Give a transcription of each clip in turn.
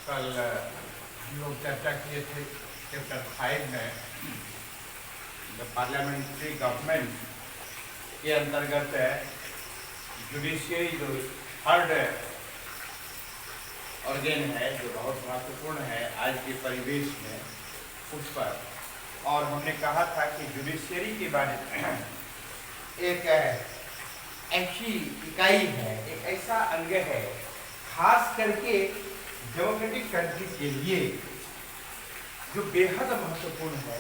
कल हम लोग चर्चा किए थे चैप्टर 5 में द पार्लियामेंट्री गवर्नमेंट के अंतर्गत जुडिशियरी जो थर्ड ऑर्गेन है, जो बहुत महत्वपूर्ण है आज के परिवेश में, उस पर। और हमने कहा था कि जुडिशियरी के बारे में एक ऐसी इकाई है, एक ऐसा अंग है, खास करके डेमोक्रेटिक कंट्री के लिए जो बेहद महत्वपूर्ण है,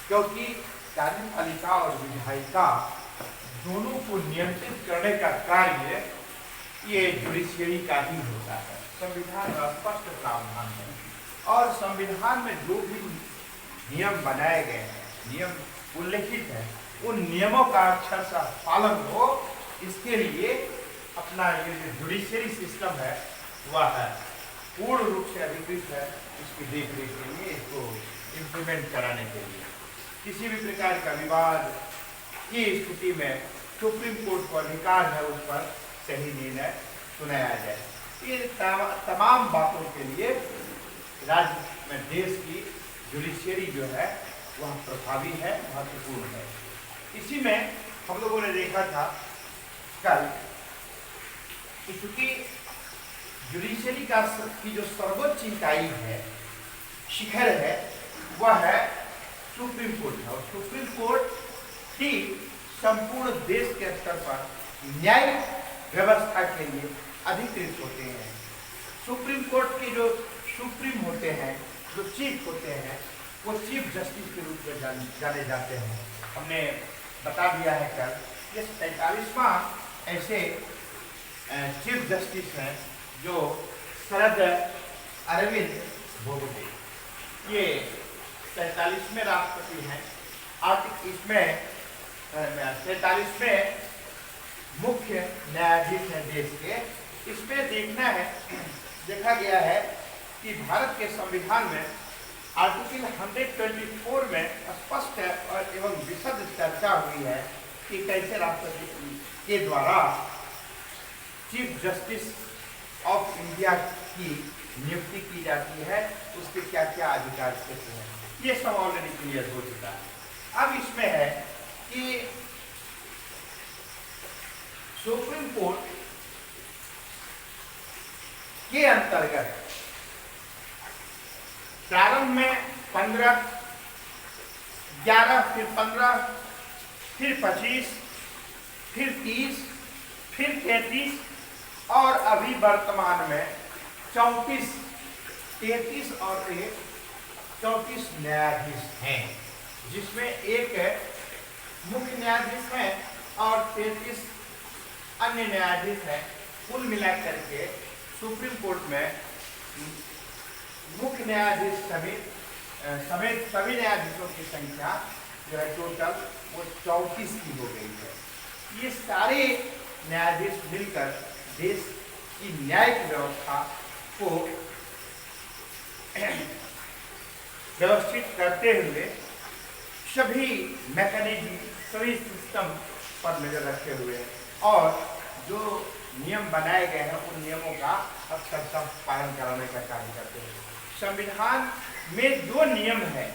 क्योंकि कार्यपालिका और विधायिका दोनों को नियंत्रित करने का कार्य ये जुडिशियरी का ही होता है। संविधान का स्पष्ट प्रावधान है और संविधान में जो भी नियम बनाए गए हैं, नियम उल्लेखित है, उन नियमों का अक्षरशः पालन हो, इसके लिए अपना ये जो जुडिशियरी सिस्टम है वह पूर्ण रूप से अधिकृत है इसकी देखरेख के लिए, इसको इम्प्लीमेंट कराने के लिए। किसी भी प्रकार का विवाद की स्थिति में सुप्रीम कोर्ट को अधिकार है उस पर सही निर्णय सुनाया जाए। ये तमाम बातों के लिए राज्य में देश की जुडिशियरी जो है वह प्रभावी है, महत्वपूर्ण है। इसी में हम लोगों ने देखा था कल कि चूंकि जुडिशियरी की जो सर्वोच्च इकाई है, शिखर है, वह है सुप्रीम कोर्ट है। और सुप्रीम कोर्ट ही संपूर्ण देश के स्तर पर न्याय व्यवस्था के लिए अधिकृत होते हैं। सुप्रीम कोर्ट के जो सुप्रीम होते हैं, जो चीफ होते हैं, वो चीफ जस्टिस के रूप में जाने जाते हैं। हमने बता दिया है कल, ये 45वां ऐसे चीफ जस्टिस हैं जो शरद अरविंद बोबडे, ये 47वें राष्ट्रपति हैं। और इसमें 47वें मुख्य न्यायाधीश हैं देश के। इसमें देखा गया है कि भारत के संविधान में आर्टिकल 124 में स्पष्ट और एवं विशद चर्चा हुई है कि कैसे राष्ट्रपति के द्वारा चीफ जस्टिस ऑफ इंडिया की नियुक्ति की जाती है, उसके क्या क्या अधिकार क्षेत्र हैं, ये सब ऑलरेडी क्लियर हो चुका है। अब इसमें है कि सुप्रीम कोर्ट के अंतर्गत प्रारंभ में 15, 11, फिर 15, फिर 25, फिर 30, फिर 33 और अभी वर्तमान में 34, 33 और 1 34 न्यायाधीश हैं, जिसमें एक मुख्य न्यायाधीश है और 33 अन्य न्यायाधीश हैं। कुल मिलाकर के सुप्रीम कोर्ट में मुख्य न्यायाधीश समेत सभी न्यायाधीशों की संख्या जो है टोटल वो 34 की हो गई है। ये सारे न्यायाधीश मिलकर देश की न्यायिक व्यवस्था को व्यवस्थित करते हुए सभी मैकेनिज्म, सभी सिस्टम पर नजर रखे हुए और जो नियम बनाए गए हैं उन नियमों का अक्षरशः पालन कराने का कार्य करते हैं। संविधान में जो नियम है,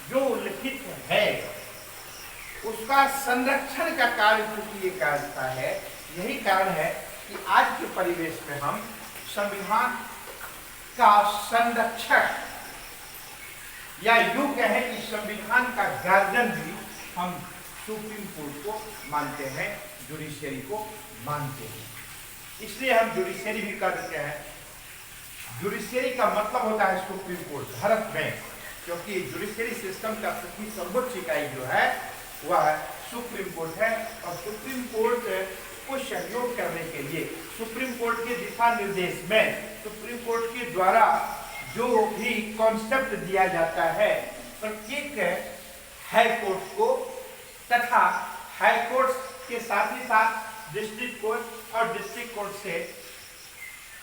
जो उल्लिखित है, उसका संरक्षण का कार्य चूंकि ये करता है। यही कारण है कि आज के परिवेश में हम संविधान का संरक्षक या यूं कहें कि संविधान का गार्जियन भी हम सुप्रीम कोर्ट को मानते हैं, जुडिशियरी को मानते हैं। इसलिए हम जुडिशियरी भी कर देते हैं। जुडिशियरी का मतलब होता है सुप्रीम कोर्ट भारत में, क्योंकि जुडिशियरी सिस्टम का सर्वोच्च इकाई जो है वह सुप्रीम कोर्ट है। और सुप्रीम कोर्ट को सहयोग करने के लिए सुप्रीम कोर्ट के दिशा निर्देश में सुप्रीम कोर्ट के द्वारा जो भी कॉन्सेप्ट दिया जाता है प्रत्येक हाई कोर्ट को तथा हाई कोर्ट के साथ ही साथ डिस्ट्रिक्ट कोर्ट और डिस्ट्रिक्ट कोर्ट से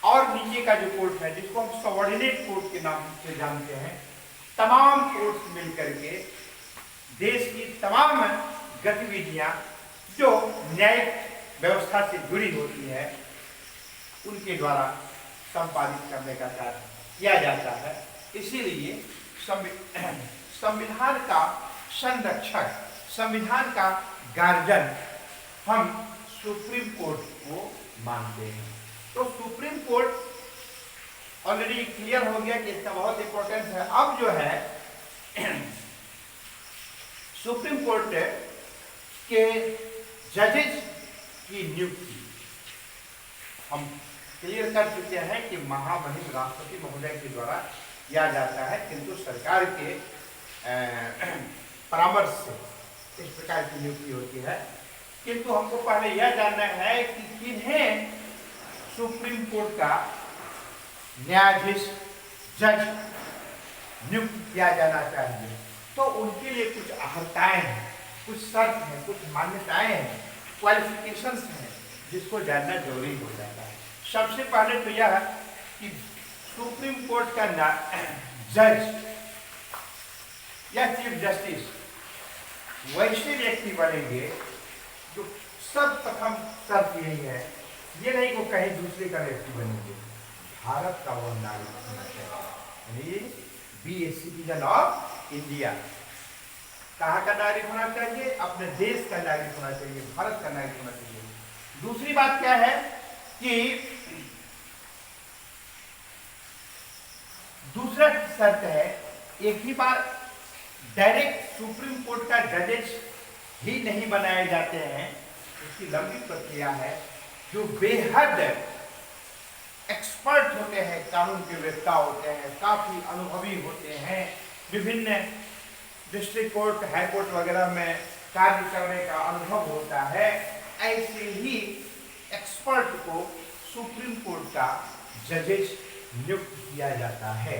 और नीचे का जो कोर्ट है, जिसको हम सबऑर्डिनेट कोर्ट के नाम से जानते हैं, तमाम कोर्ट मिलकर के देश की तमाम गतिविधियां जो न्यायिक व्यवस्था से जुड़ी होती है उनके द्वारा संपादित करने का कार्य किया जाता है। इसीलिए संविधान का संरक्षक, संविधान का गार्जियन हम सुप्रीम कोर्ट को मानते हैं। तो सुप्रीम कोर्ट ऑलरेडी क्लियर हो गया कि इसका बहुत इंपॉर्टेंस है। अब जो है सुप्रीम कोर्ट के जजेस की नियुक्ति हम क्लियर कर चुके हैं कि महामहिम राष्ट्रपति महोदय के द्वारा किया जाता है, किंतु सरकार के परामर्श से इस प्रकार की नियुक्ति होती है। किंतु हमको पहले यह जानना है कि किन्हें सुप्रीम कोर्ट का न्यायाधीश, जज नियुक्त किया जाना चाहिए। तो उनके लिए कुछ अर्हताएं हैं, कुछ शर्त हैं, कुछ मान्यताएं हैं, क्वालिफिकेशंस हैं, जिसको जानना जरूरी हो जाता है। सबसे पहले तो यह कि सुप्रीम कोर्ट का जज या चीफ जस्टिस वैसे व्यक्ति बनेंगे जो सर्वप्रथम शर्त यही है, ये नहीं को कहीं दूसरे का व्यक्ति बनेंगे, भारत का वह नागरिक होना चाहिए, be a citizen of India. कहाँ का नागरिक होना चाहिए? अपने देश का नागरिक होना चाहिए, भारत का नागरिक होना चाहिए। दूसरी बात क्या है कि दूसरा शर्त है, एक ही बार डायरेक्ट सुप्रीम कोर्ट का जजेस ही नहीं बनाए जाते हैं, उसकी लंबी प्रक्रिया है। जो बेहद एक्सपर्ट होते हैं, कानून के वेत्ता होते हैं, काफी अनुभवी होते हैं, विभिन्न डिस्ट्रिक्ट कोर्ट, हाई कोर्ट वगैरह में कार्य करने का अनुभव होता है, ऐसे ही एक्सपर्ट को सुप्रीम कोर्ट का जजेस नियुक्त किया जाता है।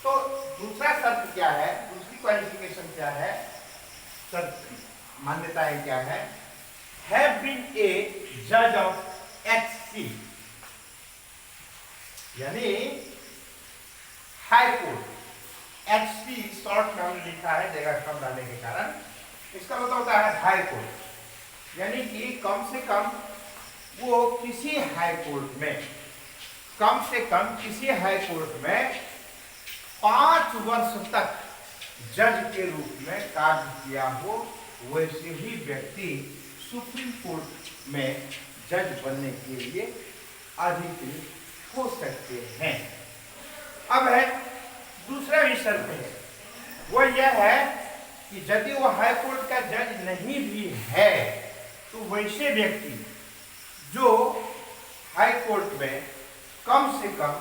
तो दूसरा शर्त क्या है, दूसरी क्वालिफिकेशन क्या है, शर्त मान्यताएं क्या है? हैव बीन ए जज ऑफ HC, यानी हाई कोर्ट। HC शॉर्ट में हमने लिखा है जगह कम डालने के कारण, इसका मतलब होता है हाई कोर्ट, यानी कि कम से कम वो किसी हाई कोर्ट में, कम से कम किसी हाई कोर्ट में 5 वर्ष तक जज के रूप में कार्य किया हो, वैसे ही व्यक्ति सुप्रीम कोर्ट में जज बनने के लिए अधिकृत हो सकते हैं। अब है दूसरा भी शर्त है, वो यह है कि यदि वो हाई कोर्ट का जज नहीं भी है, तो वैसे व्यक्ति जो हाई कोर्ट में कम से कम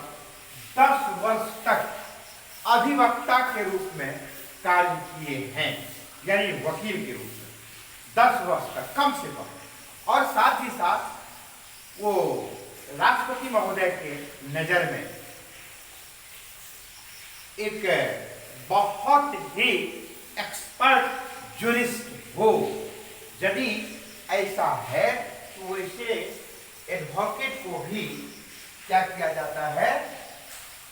10 वर्ष तक अधिवक्ता के रूप में कार्य किए हैं, यानी वकील के रूप में 10 वर्ष तक कम से कम, और साथ ही साथ वो राष्ट्रपति महोदय के नजर में एक बहुत ही एक्सपर्ट जूरिस्ट हो। यदि ऐसा है तो वैसे एडवोकेट को भी क्या किया जाता है,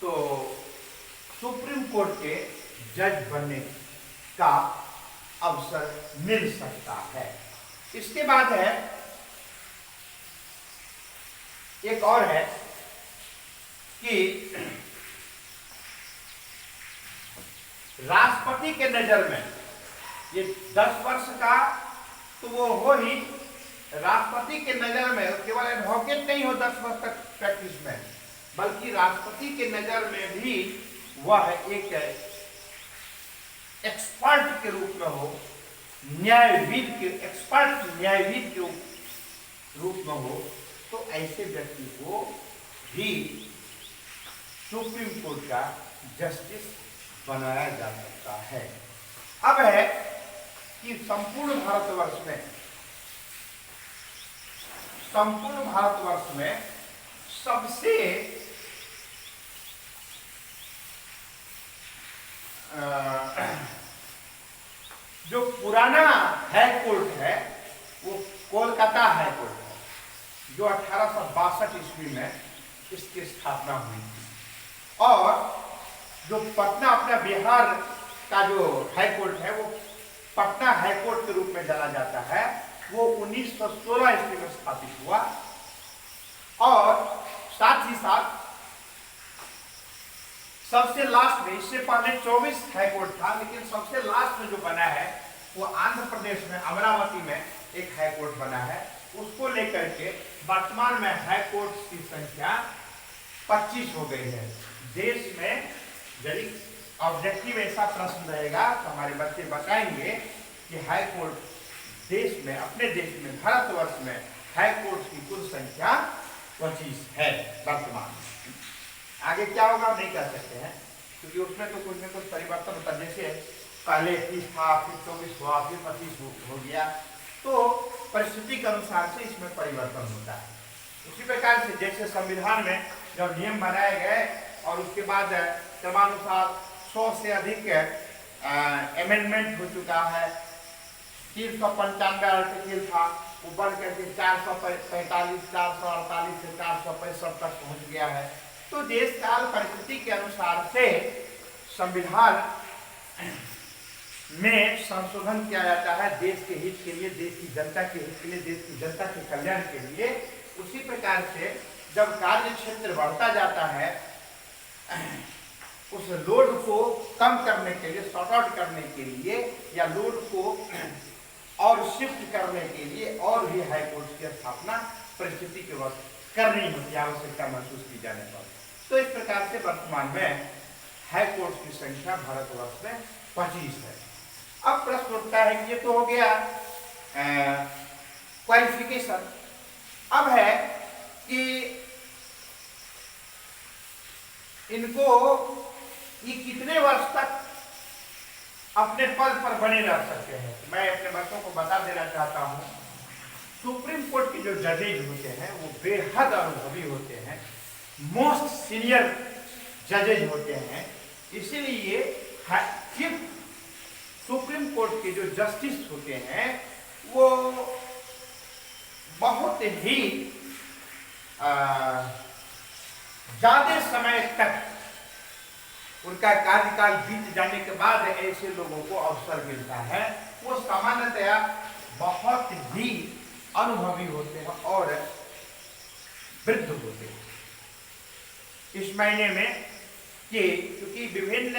तो सुप्रीम कोर्ट के जज बनने का अवसर मिल सकता है। इसके बाद है, एक और है कि राष्ट्रपति के नजर में ये 10 वर्ष का तो वो हो ही, राष्ट्रपति के नजर में केवल एडवोकेट नहीं हो 10 वर्ष तक प्रैक्टिस में, बल्कि राष्ट्रपति के नजर में भी वह एक एक्सपर्ट के रूप में हो, न्यायविद के, एक्सपर्ट न्यायविद के रूप में हो, तो ऐसे व्यक्ति को भी सुप्रीम कोर्ट का जस्टिस बनाया जा सकता है। अब है कि संपूर्ण भारतवर्ष में सबसे जो पुराना हाई कोर्ट है वो कोलकाता हाई कोर्ट है, जो 1862 ईस्वी में इसकी स्थापना हुई थी। और जो पटना, अपना बिहार का जो हाई कोर्ट है वो पटना हाई कोर्ट के रूप में जाना जाता है, वो 1916 ईस्वी में स्थापित हुआ। और साथ ही साथ सबसे लास्ट में, इससे पहले 24 हाईकोर्ट था, लेकिन सबसे लास्ट में जो बना है वो आंध्र प्रदेश में अमरावती में एक हाईकोर्ट बना है। उसको लेकर के वर्तमान में हाईकोर्ट की संख्या 25 हो गई है देश में। यदि ऑब्जेक्टिव ऐसा प्रश्न रहेगा तो हमारे बच्चे बताएंगे कि हाईकोर्ट देश में, अपने देश में, भारतवर्ष में हाईकोर्ट की कुल संख्या 25 है वर्तमान में। आगे क्या होगा नहीं कह सकते हैं, क्योंकि उसमें तो कुछ न कुछ परिवर्तन होता है। जैसे पहले 30 था, फिर 24 हुआ, फिर 25 हो गया, तो परिस्थिति के अनुसार से इसमें परिवर्तन होता है। उसी प्रकार से जैसे संविधान में जब नियम बनाए गए और उसके बाद क्रमानुसार 100 से अधिक अमेंडमेंट हो चुका है। 395 आर्टिकल था, वो बढ़ करके 445, 448 से 465 तक पहुंच गया है। तो देश काल परिस्थिति के अनुसार से संविधान में संशोधन किया जाता है देश के हित के लिए, देश की जनता के हित के लिए, देश की जनता के कल्याण के लिए। उसी प्रकार से जब कार्य क्षेत्र बढ़ता जाता है, उस लोड को कम करने के लिए, सॉर्ट आउट करने के लिए, या लोड को और शिफ्ट करने के लिए और भी हाईकोर्ट की स्थापना परिस्थिति के वक्त करनी होती है, आवश्यकता महसूस की जाने पर। तो इस प्रकार से वर्तमान में हाईकोर्ट की संख्या भारतवर्ष में 25 है। अब प्रश्न उठता है कि ये तो हो गया क्वालिफिकेशन। अब है कि इनको ये कितने वर्ष तक अपने पद पर बने रह सकते हैं। मैं अपने बच्चों को बता देना चाहता हूं, सुप्रीम कोर्ट के जो जजेज होते हैं वो बेहद अनुभवी होते हैं, मोस्ट सीनियर जजेज होते हैं। इसीलिए चीफ सुप्रीम कोर्ट के जो जस्टिस होते हैं वो बहुत ही ज्यादा समय तक उनका कार्यकाल बीत जाने के बाद ऐसे लोगों को अवसर मिलता है। वो सामान्यतया बहुत ही अनुभवी होते हैं और वृद्ध होते हैं। इस महीने में कि क्योंकि विभिन्न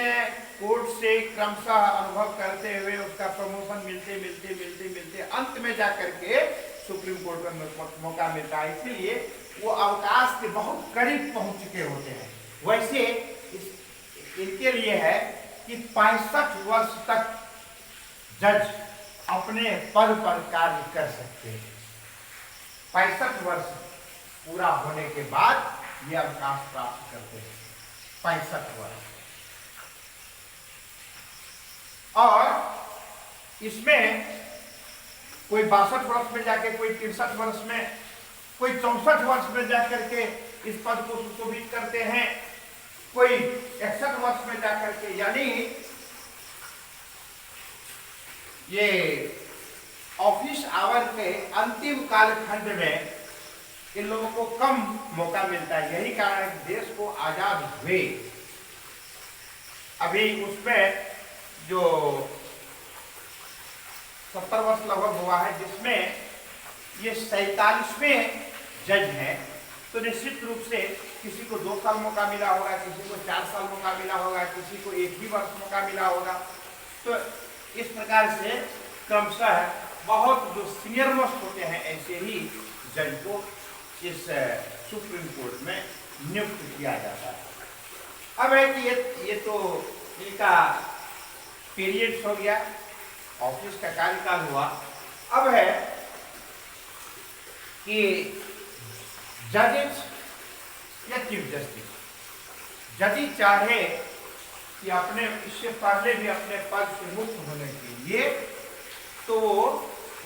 कोर्ट से क्रमशः अनुभव करते हुए उसका प्रमोशन मिलते मिलते मिलते मिलते अंत में जाकर के सुप्रीम कोर्ट में मौका मिलता है, इसलिए वो अवकाश के बहुत करीब पहुंच चुके होते हैं। वैसे इनके लिए है कि 65 वर्ष तक जज अपने पद पर कार्य कर सकते हैं। 65 वर्ष पूरा होने के बाद ये अवकाश प्राप्त करते हैं, 65 वर्ष। और इसमें कोई 62 वर्ष में जाके, कोई 63 वर्ष में, कोई 64 वर्ष में जाकर के इस पद को सुशोभित करते हैं, कोई 61 वर्ष में जाकर के। यानी ये ऑफिस आवर के अंतिम कालखंड में इन लोगों को कम मौका मिलता है। यही कारण है कि देश को आजाद हुए अभी उसमें जो 70 वर्ष लगभग हुआ है, जिसमें ये 47वें जज हैं। तो निश्चित रूप से किसी को 2 साल मौका मिला होगा, किसी को 4 साल मौका मिला होगा, किसी को 1 ही वर्ष मौका मिला होगा। तो इस प्रकार से क्रमशः बहुत जो सीनियर मोस्ट होते हैं ऐसे ही जज को इस सुप्रीम कोर्ट में नियुक्त किया जाता है। अब है कि ये तो इनका पीरियड हो गया, ऑफिस का कार्यकाल हुआ। अब है कि जजेस या चीफ जस्टिस, यदि चाहे कि अपने इससे पहले भी अपने पद से मुक्त होने के लिए तो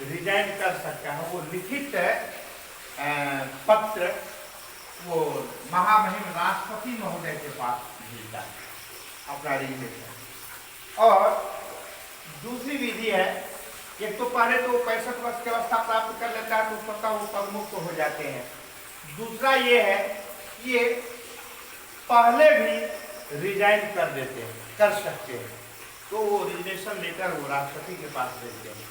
रिजाइन कर सकता है। वो लिखित पत्र वो महामहिम राष्ट्रपति महोदय के पास भेजता है अपना रिजिग्नेशन। और दूसरी विधि है, एक तो पहले तो 65 वर्ष की अवस्था प्राप्त कर लेता है तो स्वतः वो पद मुक्त हो जाते हैं। दूसरा ये है कि ये पहले भी रिजाइन कर देते हैं, कर सकते हैं, तो वो रिजिग्नेशन लेटर वो राष्ट्रपति के पास भेजते हैं।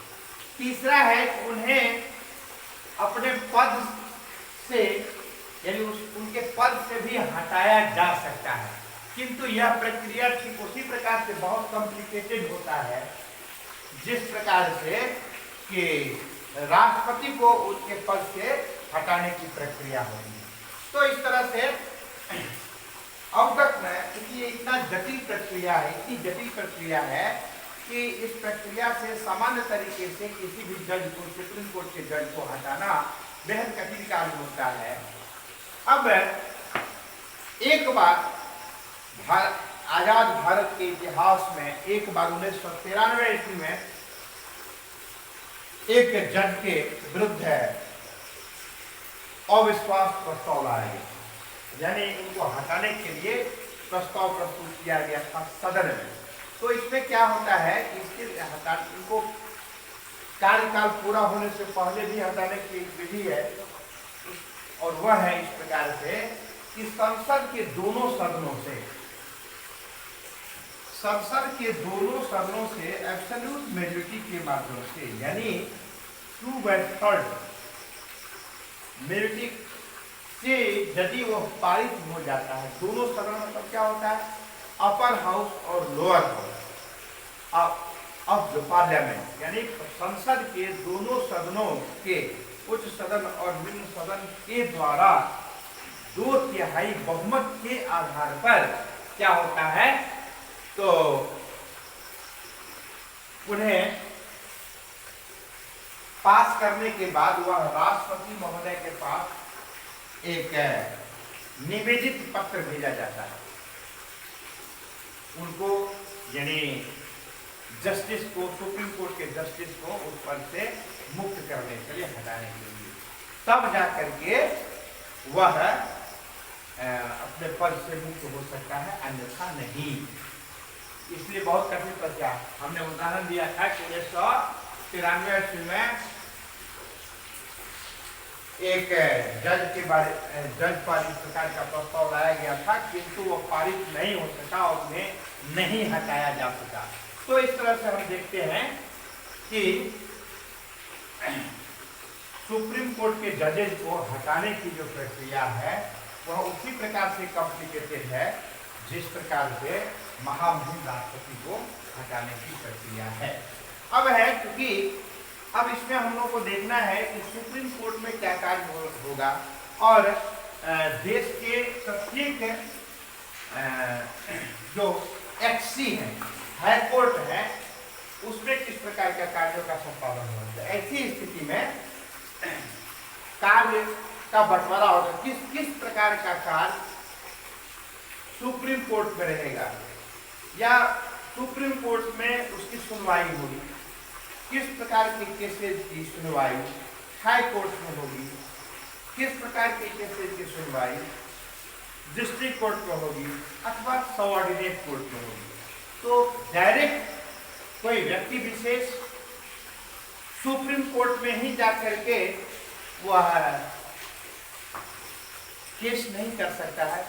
तीसरा है कि उन्हें अपने पद से, यानी उनके पद से भी हटाया जा सकता है। किंतु यह प्रक्रिया ठीक उसी प्रकार से बहुत कॉम्प्लिकेटेड होता है जिस प्रकार से कि राष्ट्रपति को उसके पद से हटाने की प्रक्रिया होगी। तो इस तरह से अब तक में, क्योंकि ये इतना जटिल प्रक्रिया है, इतनी जटिल प्रक्रिया है कि इस प्रक्रिया से सामान्य तरीके से किसी भी जज को, सुप्रीम कोर्ट के जज को हटाना बेहद कठिन कार्य होता है। अब एक बार आजाद भारत के इतिहास में एक बार 1993 ईस्वी में एक जज के विरुद्ध अविश्वास प्रस्ताव लाया गया, यानी उनको हटाने के लिए प्रस्ताव प्रस्तुत किया गया था सदन में। तो इसमें क्या होता है कि इसके इनको कार्यकाल पूरा होने से पहले भी हटाने की एक विधि है, और वह है इस प्रकार से कि संसद के दोनों सदनों से एब्सोल्यूट मेजॉरिटी के माध्यम से, यानी 2/3 मेजॉरिटी से यदि वह पारित हो जाता है, दोनों सदन मतलब क्या होता है, अपर हाउस और lower house of the parliament, यानी संसद के दोनों सदनों के, उच्च सदन और निम्न सदन के द्वारा 2/3 बहुमत के आधार पर क्या होता है, तो उन्हें पास करने के बाद वह राष्ट्रपति महोदय के पास एक निवेदित पत्र भेजा जाता है उनको, यानी जस्टिस को, सुप्रीम कोर्ट के जस्टिस को उस पद से मुक्त करने के लिए, हटाने के लिए, तब जाकर के वह अपने पद से मुक्त हो सकता है, अन्यथा नहीं। इसलिए बहुत कठिन प्रक्रिया। हमने उदाहरण दिया था कि 1993 में एक जज पर इस प्रकार का प्रस्ताव लाया गया था, किंतु वो पारित नहीं हो सका और उन्हें नहीं हटाया जा सका। तो इस तरह से हम देखते हैं कि सुप्रीम कोर्ट के जजेस को हटाने की जो प्रक्रिया है वह उसी प्रकार से कॉम्प्लिकेटेड है जिस प्रकार से महामहिम राष्ट्रपति को हटाने की प्रक्रिया है। अब है, क्योंकि अब इसमें हम लोग को देखना है कि सुप्रीम कोर्ट में क्या कार्य होगा और देश के प्रत्येक जो एचसी है, हाई कोर्ट है, उसमें किस प्रकार का कार्यों का संपादन होगा। ऐसी स्थिति में कार्य का बंटवारा होगा, किस प्रकार का कार्य सुप्रीम कोर्ट में रहेगा या सुप्रीम कोर्ट में उसकी सुनवाई होगी, किस प्रकार के केसेस की सुनवाई हाई कोर्ट में होगी, किस प्रकार के केसेस की सुनवाई डिस्ट्रिक्ट कोर्ट में होगी अथवा सबऑर्डिनेट कोर्ट में होगी। तो डायरेक्ट कोई व्यक्ति विशेष सुप्रीम कोर्ट में ही जाकर के वह केस नहीं कर सकता है,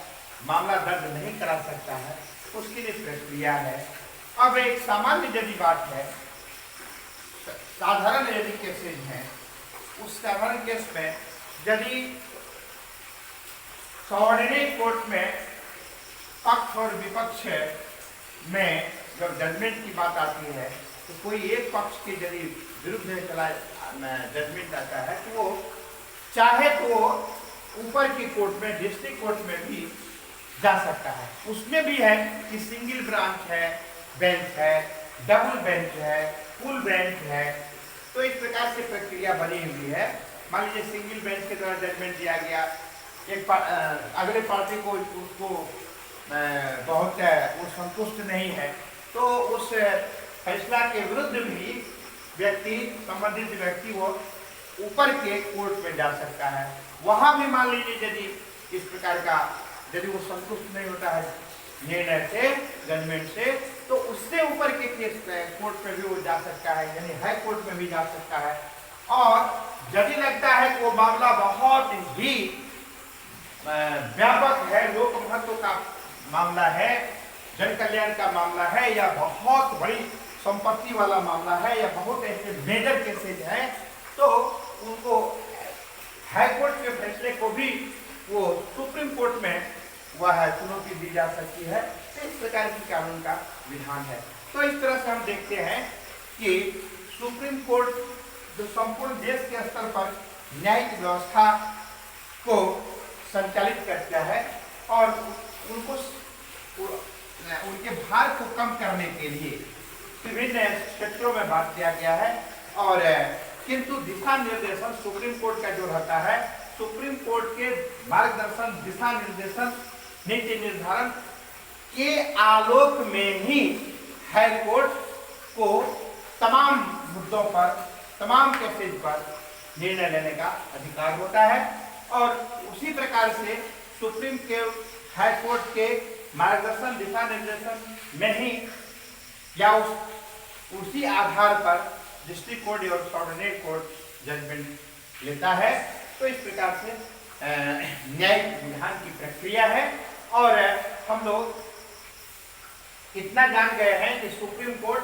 मामला दर्ज नहीं करा सकता है, उसके लिए प्रक्रिया है। अब एक सामान्य यदि बात है, साधारण यदि केसेज हैं, उस साधारण केस में यदि सबऑर्डिनेट कोर्ट में पक्ष और विपक्ष में जब जजमेंट की बात आती है तो कोई एक पक्ष के यदि विरुद्ध चला जजमेंट आता है तो वो चाहे तो ऊपर की कोर्ट में, डिस्ट्रिक्ट कोर्ट में भी जा सकता है। उसमें भी है कि सिंगल ब्रांच है, बेंच है, डबल बेंच है, फुल बेंच है। तो इस प्रकार से प्रक्रिया बनी हुई है। मान लीजिए सिंगल बेंच के द्वारा जजमेंट दिया गया, एक अगले पार्टी को उसको बहुत वो संतुष्ट नहीं है, तो उस फैसला के विरुद्ध भी संबंधित व्यक्ति वो ऊपर के कोर्ट में जा सकता है। वहां भी मान लीजिए यदि इस प्रकार का यदि वो संतुष्ट नहीं होता है निर्णय से, जजमेंट से, तो उससे ऊपर के केस कोर्ट में भी वो जा सकता है, यानी हाई कोर्ट में भी जा सकता है। और यदि लगता है कि वो मामला बहुत ही व्यापक है, लोक महत्व का मामला है, जन कल्याण का मामला है, या बहुत बड़ी संपत्ति वाला मामला है, या बहुत ऐसे मेजर केसेज हैं, तो उनको हाई कोर्ट के फैसले को भी वो सुप्रीम कोर्ट में वह चुनौती दी जा सकती है। तो इस प्रकार की कानून का विधान है। तो इस तरह से हम देखते हैं कि सुप्रीम कोर्ट जो संपूर्ण देश के स्तर पर न्यायिक व्यवस्था को संचालित करता है और उनको उनके भार को कम करने के लिए विभिन्न क्षेत्रों में बात किया गया है। और किंतु दिशा निर्देशन सुप्रीम कोर्ट का जो रहता है, सुप्रीम कोर्ट के मार्गदर्शन, दिशा निर्देशन, नीति निर्धारण के आलोक में ही हाई कोर्ट को तमाम मुद्दों पर, तमाम केसेज पर निर्णय लेने का अधिकार होता है। और उसी प्रकार से सुप्रीम के हाई कोर्ट के मार्गदर्शन, दिशा निर्देशन में ही या उसी आधार पर डिस्ट्रिक्ट कोर्ट और सबऑर्डिनेट कोर्ट जजमेंट लेता है। तो इस प्रकार से न्यायिक विधान की प्रक्रिया है। और हम लोग इतना जान गए हैं कि सुप्रीम कोर्ट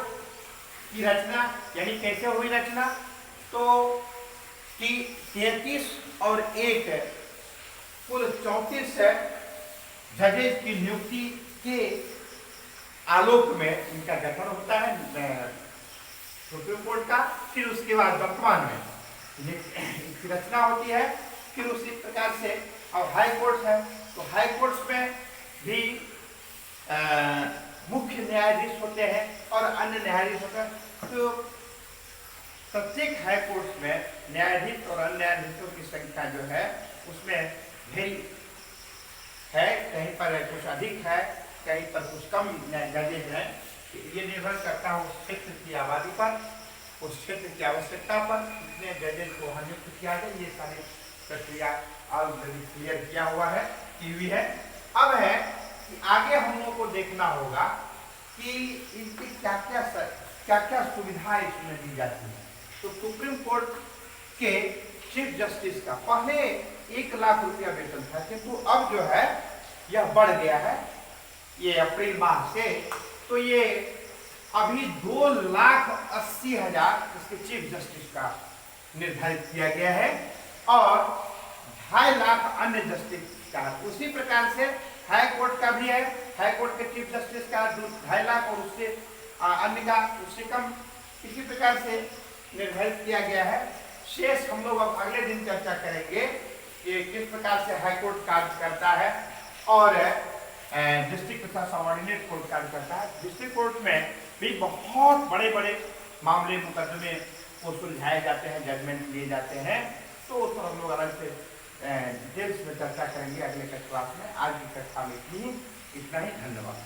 की रचना यानी कैसे हुई रचना, तो कि 33 और 1 कुल 34 जजेज की नियुक्ति के आलोक में इनका गठन होता है सुप्रीम कोर्ट का। फिर उसके बाद वर्तमान में इसकी रचना होती है। फिर उसी प्रकार से अब हाई कोर्ट है, तो हाई कोर्ट्स में भी मुख्य न्यायाधीश होते हैं और अन्य न्यायाधीश होते हैं। तो प्रत्येक हाई कोर्ट में न्यायाधीश और अन्य न्यायाधीशों की संख्या जो है उसमें वेरी है, कहीं पर कुछ अधिक है, कहीं पर कुछ कम जजेज हैं। ये निर्भर करता है उस क्षेत्र की आबादी पर, उस क्षेत्र की आवश्यकता पर, कितने जजेज को नियुक्त किया जाए। ये सारी प्रक्रिया ऑलरेडी क्लियर किया हुआ है, की हुई है। अब है कि आगे हम लोग को देखना होगा कि इनकी क्या क्या सुविधाएं इसमें दी जाती है। तो सुप्रीम कोर्ट के चीफ जस्टिस का पहले 1 लाख रुपया वेतन था, किंतु अब जो है यह बढ़ गया है ये अप्रैल माह से। तो ये अभी 2,80,000 इसके चीफ जस्टिस का निर्धारित किया गया है और 2.5 लाख अन्य जस्टिस का। उसी प्रकार से हाई कोर्ट का भी है, हाई कोर्ट के चीफ जस्टिस का 2.5 लाख और उससे अन्य का उससे कम इसी प्रकार से निर्धारित किया गया है। शेष हम लोग अब अगले दिन चर्चा करेंगे कि किस प्रकार से हाई कोर्ट कार्य करता है और डिस्ट्रिक्ट तथा सबऑर्डिनेट कोर्ट कार्य करता है। डिस्ट्रिक्ट कोर्ट में भी बहुत बड़े बड़े मामले, मुकदमे को सुलझाए जाते हैं, जजमेंट लिए जाते हैं। तो उस पर हम लोग अलग से डिटेल्स में चर्चा करेंगे अगले क्लास में। आज की कक्षा में इतना ही। धन्यवाद।